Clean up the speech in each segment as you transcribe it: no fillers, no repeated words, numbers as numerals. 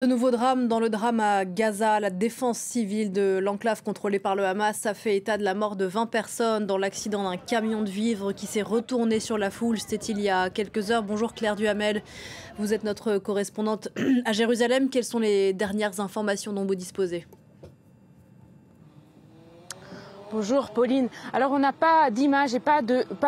De nouveaux drames dans le drame à Gaza. La défense civile de l'enclave contrôlée par le Hamas a fait état de la mort de 20 personnes dans l'accident d'un camion de vivres qui s'est retourné sur la foule. C'était il y a quelques heures. Bonjour Claire Duhamel, vous êtes notre correspondante à Jérusalem. Quelles sont les dernières informations dont vous disposez ? Bonjour Pauline. Alors on n'a pas d'images et pas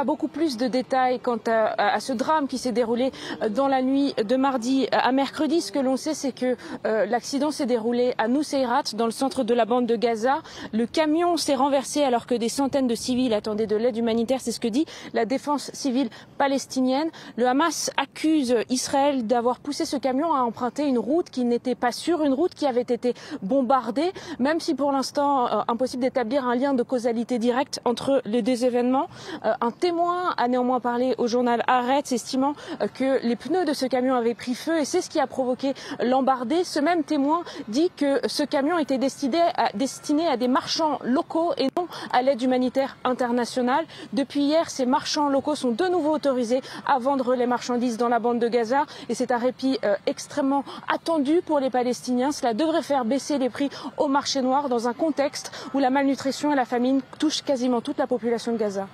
beaucoup plus de détails quant à ce drame qui s'est déroulé dans la nuit de mardi à mercredi. Ce que l'on sait, c'est que l'accident s'est déroulé à Nuseirat, dans le centre de la bande de Gaza. Le camion s'est renversé alors que des centaines de civils attendaient de l'aide humanitaire. C'est ce que dit la défense civile palestinienne. Le Hamas accuse Israël d'avoir poussé ce camion à emprunter une route qui n'était pas sûre, une route qui avait été bombardée, même si pour l'instant impossible d'établir un lien de causalité directe entre les deux événements. Un témoin a néanmoins parlé au journal Haaretz, estimant que les pneus de ce camion avaient pris feu et c'est ce qui a provoqué l'embardée. Ce même témoin dit que ce camion était destiné à des marchands locaux et non à l'aide humanitaire internationale. Depuis hier, ces marchands locaux sont de nouveau autorisés à vendre les marchandises dans la bande de Gaza et c'est un répit extrêmement attendu pour les Palestiniens. Cela devrait faire baisser les prix au marché noir dans un contexte où la malnutrition et la famine touchent quasiment toute la population de Gaza.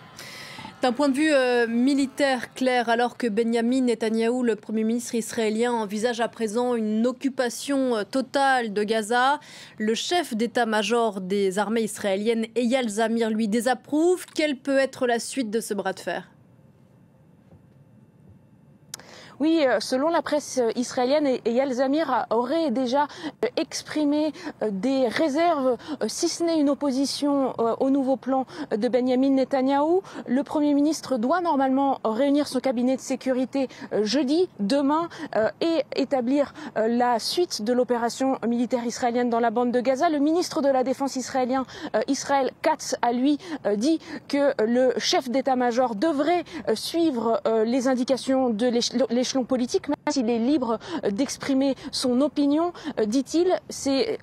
D'un point de vue militaire, Claire, alors que Benyamin Netanyahou, le Premier ministre israélien, envisage à présent une occupation totale de Gaza, le chef d'état-major des armées israéliennes, Eyal Zamir, lui désapprouve. Quelle peut être la suite de ce bras de fer ? Oui, selon la presse israélienne, Eyal Zamir aurait déjà exprimé des réserves, si ce n'est une opposition au nouveau plan de Benyamin Netanyahou. Le Premier ministre doit normalement réunir son cabinet de sécurité jeudi, demain, et établir la suite de l'opération militaire israélienne dans la bande de Gaza. Le ministre de la Défense israélien, Israël Katz, a lui dit que le chef d'état-major devrait suivre les indications de l'échelon politique, même s'il est libre d'exprimer son opinion, dit-il. Ces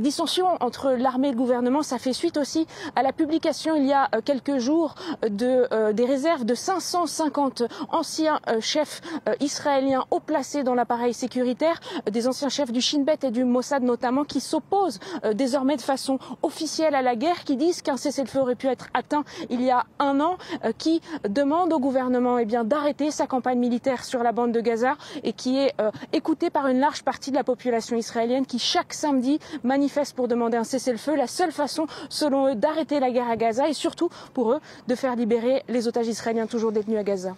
dissensions entre l'armée et le gouvernement, ça fait suite aussi à la publication il y a quelques jours des réserves de 550 anciens chefs israéliens haut placés dans l'appareil sécuritaire, des anciens chefs du Shin Bet et du Mossad notamment, qui s'opposent désormais de façon officielle à la guerre, qui disent qu'un cessez-le-feu aurait pu être atteint il y a un an, qui demandent au gouvernement d'arrêter sa campagne militaire sur la bande de Gaza et qui est écoutée par une large partie de la population israélienne qui chaque samedi manifeste pour demander un cessez-le-feu, la seule façon selon eux d'arrêter la guerre à Gaza et surtout pour eux de faire libérer les otages israéliens toujours détenus à Gaza.